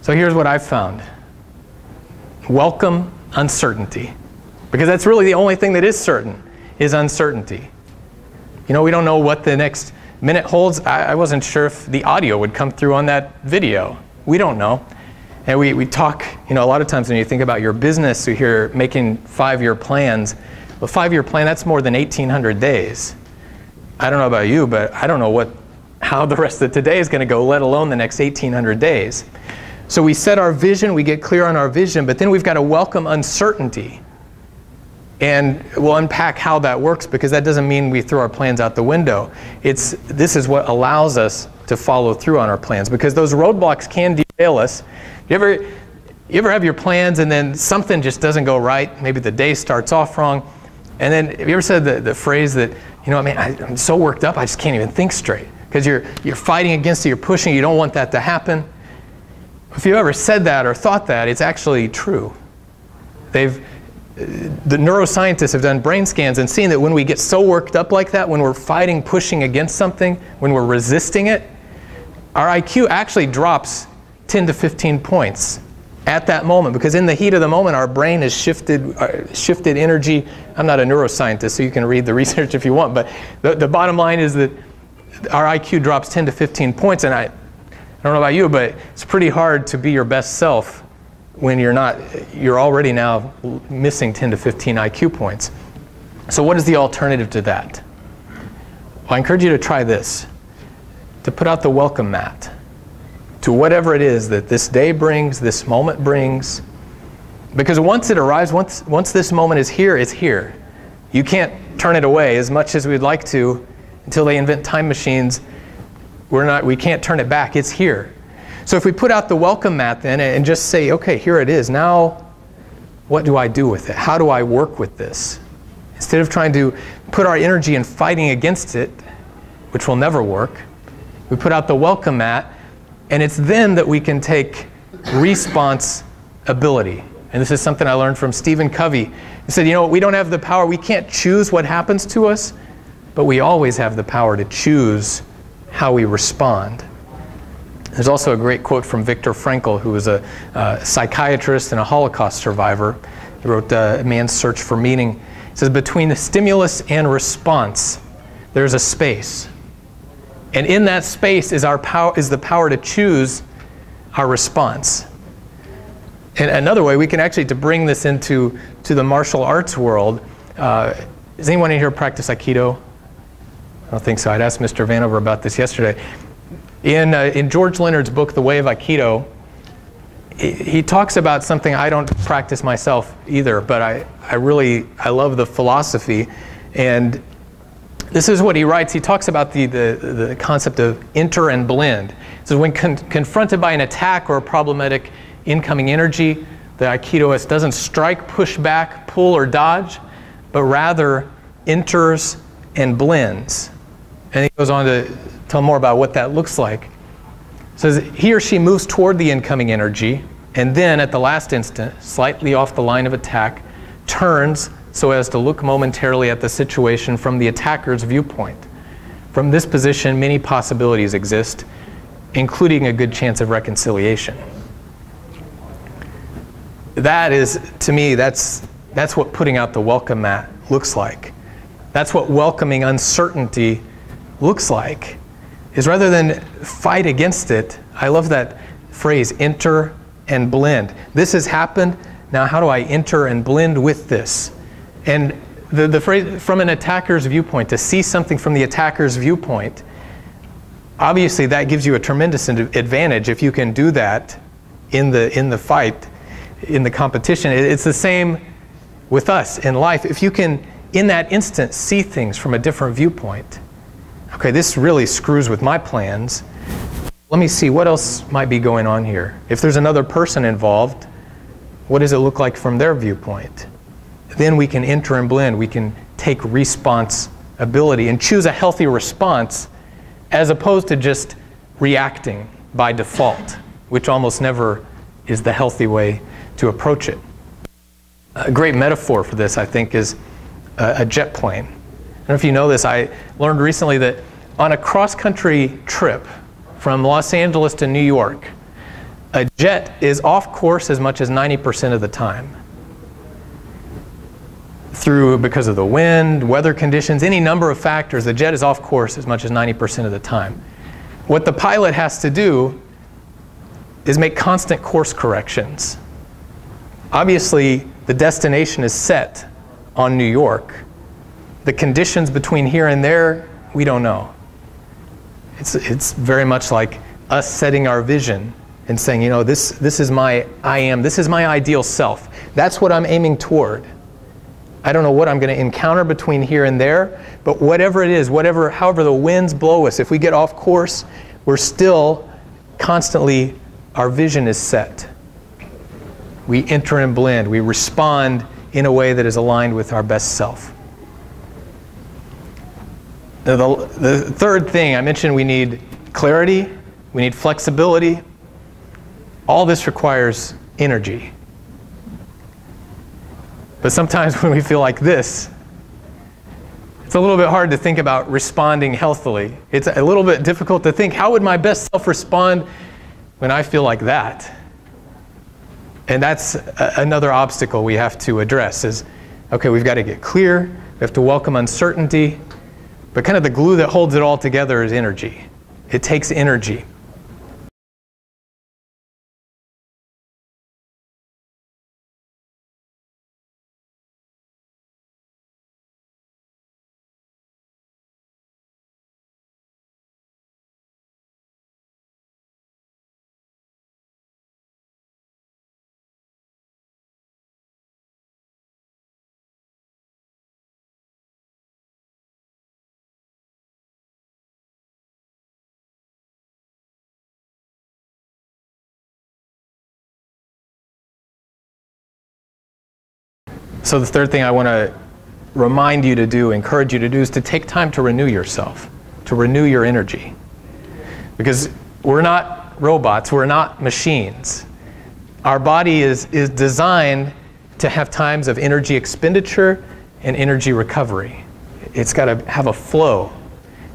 So here's what I've found. Welcome uncertainty. Because that's really the only thing that is certain, is uncertainty. You know, we don't know what the next minute holds. I wasn't sure if the audio would come through on that video. We don't know. And we talk, you know, a lot of times when you think about your business, you hear making 5-year plans. Well, a 5-year plan, that's more than 1,800 days. I don't know about you, but I don't know how the rest of today is going to go, let alone the next 1,800 days. So we set our vision, we get clear on our vision, but then we've got to welcome uncertainty. And we'll unpack how that works, because that doesn't mean we throw our plans out the window. This is what allows us to follow through on our plans, because those roadblocks can derail us. You ever have your plans and then something just doesn't go right? Maybe the day starts off wrong. And then have you ever said the phrase that, you know, I'm so worked up, I just can't even think straight. Because you're fighting against it, you're pushing, you don't want that to happen. If you ever said that or thought that, it's actually true. The neuroscientists have done brain scans and seen that when we get so worked up like that, when we're fighting, pushing against something, when we're resisting it, our IQ actually drops 10 to 15 points at that moment, because in the heat of the moment, our brain has shifted energy. I'm not a neuroscientist, so you can read the research if you want, but the bottom line is that our IQ drops 10 to 15 points, and I don't know about you, but it's pretty hard to be your best self when you're already now missing 10 to 15 IQ points. So what is the alternative to that? Well, I encourage you to try this, to put out the welcome mat to whatever it is that this day brings, this moment brings. Because once it arrives, once this moment is here, it's here. You can't turn it away as much as we'd like to until they invent time machines. We can't turn it back, it's here. So if we put out the welcome mat then and just say, okay, here it is, now what do I do with it? How do I work with this? Instead of trying to put our energy in fighting against it, which will never work, we put out the welcome mat, and it's then that we can take responsibility. And this is something I learned from Stephen Covey. He said, you know, we don't have the power, we can't choose what happens to us, but we always have the power to choose how we respond. There's also a great quote from Viktor Frankl, who was a psychiatrist and a Holocaust survivor. He wrote A Man's Search for Meaning. He says, between the stimulus and response, there's a space. And in that space is the power to choose our response. And another way we can actually, to bring this into the martial arts world, does anyone in here practice Aikido? I don't think so. I'd asked Mr. Vanover about this yesterday. In George Leonard's book, The Way of Aikido, he talks about something I don't practice myself either, but I love the philosophy. And this is what he writes. He talks about the concept of enter and blend. So when confronted by an attack or a problematic incoming energy, the Aikidoist doesn't strike, push back, pull, or dodge, but rather enters and blends. And he goes on to tell more about what that looks like. It says he or she moves toward the incoming energy, and then at the last instant, slightly off the line of attack, turns so as to look momentarily at the situation from the attacker's viewpoint. From this position, many possibilities exist, including a good chance of reconciliation. That is, to me, that's what putting out the welcome mat looks like. That's what welcoming uncertainty looks like. Is rather than fight against it, I love that phrase, enter and blend. This has happened, now how do I enter and blend with this? And the phrase, from an attacker's viewpoint, to see something from the attacker's viewpoint, obviously that gives you a tremendous advantage if you can do that in the fight, in the competition. It's the same with us in life. If you can, in that instant, see things from a different viewpoint. Okay, this really screws with my plans. Let me see what else might be going on here. If there's another person involved, what does it look like from their viewpoint? Then we can enter and blend. We can take responsibility and choose a healthy response as opposed to just reacting by default, which almost never is the healthy way to approach it. A great metaphor for this, I think, is a jet plane. I don't know if you know this, I learned recently that on a cross-country trip from Los Angeles to New York, A jet is off course as much as 90% of the time. Because of the wind, weather conditions, any number of factors, the jet is off course as much as 90% of the time. What the pilot has to do is make constant course corrections. Obviously, the destination is set on New York. The conditions between here and there, we don't know. It's very much like us setting our vision and saying, you know, this is my I am, this is my ideal self. That's what I'm aiming toward. I don't know what I'm going to encounter between here and there, but whatever it is, however the winds blow us, if we get off course, we're still constantly, our vision is set. We enter and blend. We respond in a way that is aligned with our best self. Now, the third thing, I mentioned we need clarity, we need flexibility. All this requires energy. But sometimes when we feel like this, it's a little bit hard to think about responding healthily. It's a little bit difficult to think, how would my best self respond when I feel like that? And that's another obstacle we have to address is, okay, we've got to get clear, we have to welcome uncertainty, but kind of the glue that holds it all together is energy. It takes energy. So the third thing I want to remind you to do, encourage you to do, is to take time to renew yourself, to renew your energy. Because we're not robots, we're not machines. Our body is designed to have times of energy expenditure and energy recovery. It's got to have a flow.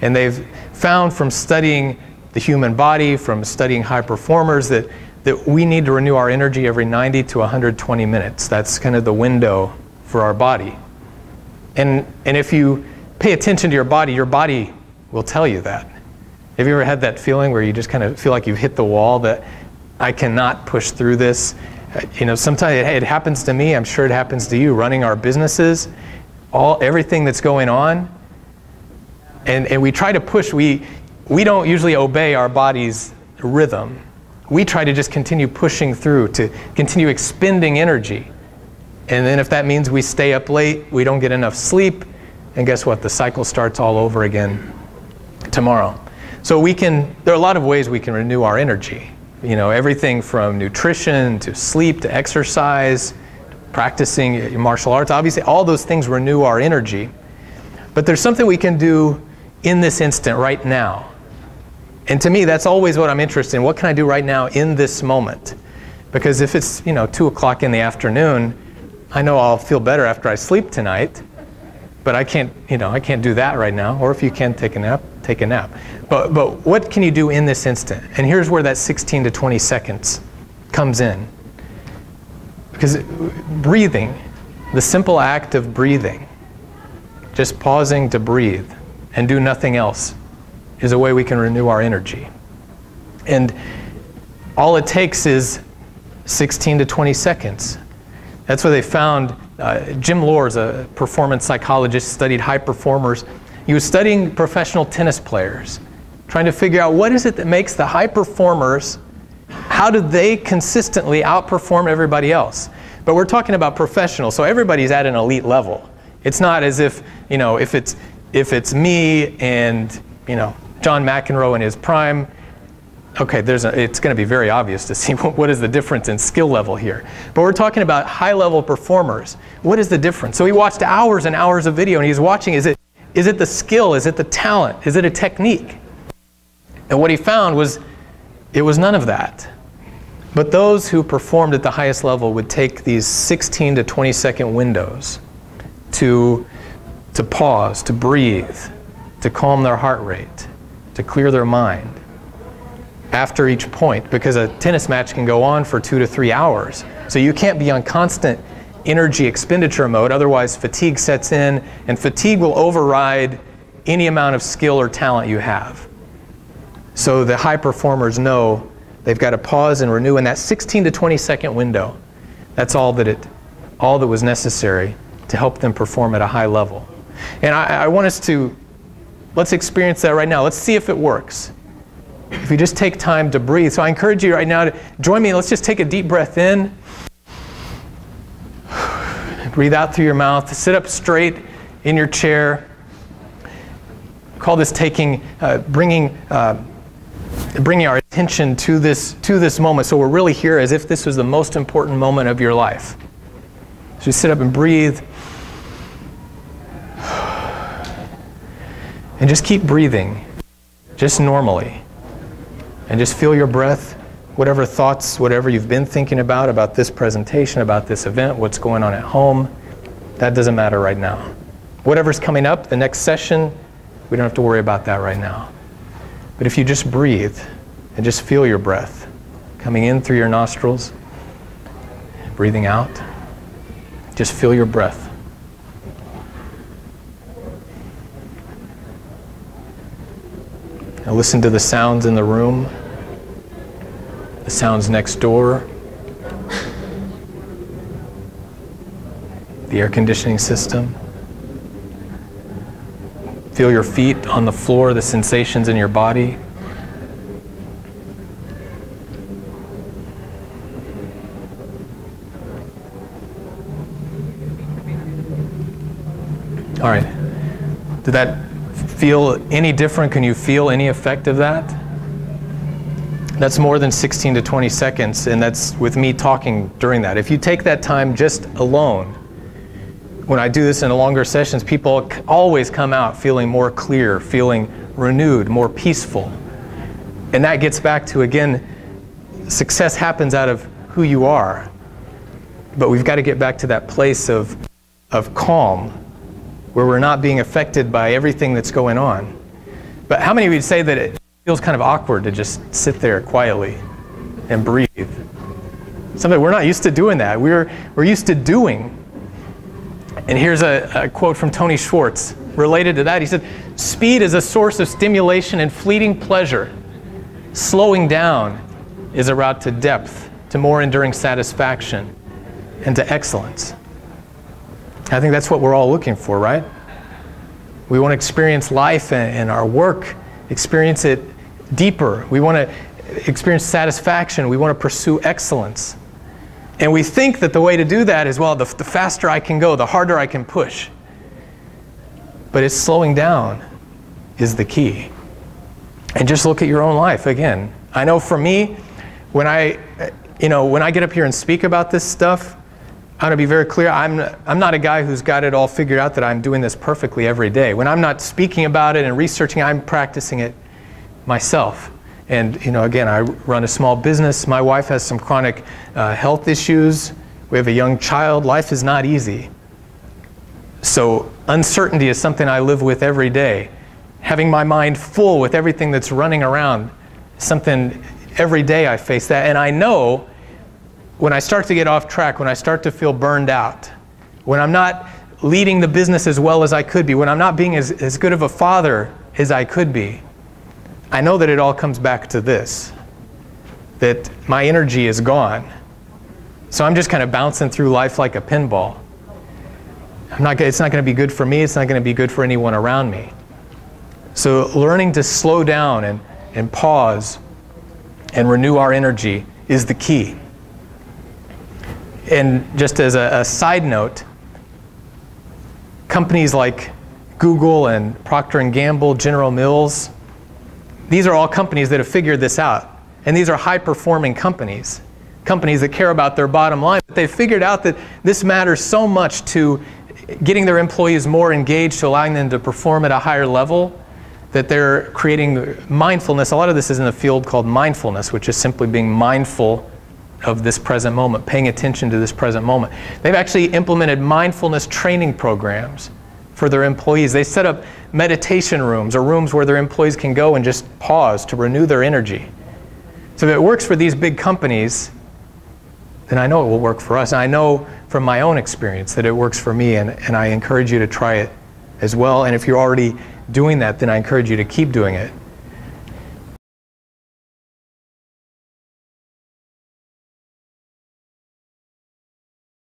And they've found from studying the human body, from studying high performers, that we need to renew our energy every 90 to 120 minutes. That's kind of the window for our body. And if you pay attention to your body will tell you that. Have you ever had that feeling where you just kind of feel like you've hit the wall, that I cannot push through this? You know, sometimes it happens to me, I'm sure it happens to you, running our businesses, everything that's going on. And we try to push, we don't usually obey our body's rhythm. We try to just continue pushing through, to continue expending energy. And then if that means we stay up late, we don't get enough sleep, and guess what? The cycle starts all over again tomorrow. So there are a lot of ways we can renew our energy. You know, everything from nutrition to sleep to exercise, practicing martial arts. Obviously, all those things renew our energy. But there's something we can do in this instant, right now. And to me, that's always what I'm interested in. What can I do right now in this moment? Because if it's, 2 o'clock in the afternoon, I know I'll feel better after I sleep tonight, but I can't do that right now. Or if you can take a nap, take a nap. But what can you do in this instant? And here's where that 16 to 20 seconds comes in. Because breathing, the simple act of breathing, just pausing to breathe and do nothing else, is a way we can renew our energy. And all it takes is 16 to 20 seconds. That's what they found. Jim Lohr's a performance psychologist, studied high performers. He was studying professional tennis players, trying to figure out what is it that makes the high performers, how do they consistently outperform everybody else? But we're talking about professional, so everybody's at an elite level. It's not as if, if it's me and, John McEnroe in his prime, okay, it's going to be very obvious to see what is the difference in skill level here. But we're talking about high-level performers. What is the difference? So he watched hours and hours of video, and he's watching, is it the skill? Is it the talent? Is it a technique? And what he found was, it was none of that. But those who performed at the highest level would take these 16 to 20 second windows to pause, to breathe, to calm their heart rate, to clear their mind. after each point, because a tennis match can go on for 2 to 3 hours. So you can't be on constant energy expenditure mode, otherwise fatigue sets in, and fatigue will override any amount of skill or talent you have. So the high performers know they've got to pause and renew in that 16 to 20 second window. That's all that was necessary to help them perform at a high level. And I want us to, let's experience that right now. Let's see if it works. If we just take time to breathe. So I encourage you right now to join me. Let's just take a deep breath in. Breathe out through your mouth. Sit up straight in your chair. Call this bringing our attention to this moment. So we're really here as if this was the most important moment of your life. So just sit up and breathe. And just keep breathing, just normally. And just feel your breath, whatever thoughts, whatever you've been thinking about this presentation, about this event, what's going on at home, that doesn't matter right now. Whatever's coming up, the next session, we don't have to worry about that right now. But if you just breathe and just feel your breath coming in through your nostrils, breathing out, just feel your breath. Now listen to the sounds in the room, the sounds next door, the air conditioning system. Feel your feet on the floor, the sensations in your body. All right. Did that feel any different? Can you feel any effect of that? That's more than 16 to 20 seconds, and that's with me talking during that. If you take that time just alone, when I do this in longer sessions, people always come out feeling more clear, feeling renewed, more peaceful. And that gets back to, again, success happens out of who you are. But we've got to get back to that place of calm, where we're not being affected by everything that's going on. But how many of you would say that it feels kind of awkward to just sit there quietly and breathe? Something we're not used to doing that. We're used to doing. And here's a quote from Tony Schwartz related to that. He said, "Speed is a source of stimulation and fleeting pleasure. Slowing down is a route to depth, to more enduring satisfaction, and to excellence." I think that's what we're all looking for, right? We want to experience life and our work, experience it deeper. We want to experience satisfaction. We want to pursue excellence. And we think that the way to do that is, well, the faster I can go, the harder I can push. But it's slowing down is the key. And just look at your own life again. I know for me, when I get up here and speak about this stuff, I want to be very clear, I'm not a guy who's got it all figured out that I'm doing this perfectly every day. When I'm not speaking about it and researching, I'm practicing it myself. And again, I run a small business. My wife has some chronic health issues. We have a young child. Life is not easy. So uncertainty is something I live with every day. Having my mind full with everything that's running around, something every day I face that. And I know when I start to get off track, when I start to feel burned out, when I'm not leading the business as well as I could be, when I'm not being as good of a father as I could be, I know that it all comes back to this, that my energy is gone. So I'm just kind of bouncing through life like a pinball. It's not going to be good for me. It's not going to be good for anyone around me. So learning to slow down and pause and renew our energy is the key. And just as a side note, companies like Google and Procter & Gamble, General Mills, these are all companies that have figured this out. And these are high-performing companies that care about their bottom line. But they've figured out that this matters so much to getting their employees more engaged, to allowing them to perform at a higher level, that they're creating mindfulness. A lot of this is in the field called mindfulness, which is simply being mindful of this present moment, paying attention to this present moment. They've actually implemented mindfulness training programs for their employees. They set up meditation rooms or rooms where their employees can go and just pause to renew their energy. So if it works for these big companies, then I know it will work for us. And I know from my own experience that it works for me, and I encourage you to try it as well. And if you're already doing that, then I encourage you to keep doing it.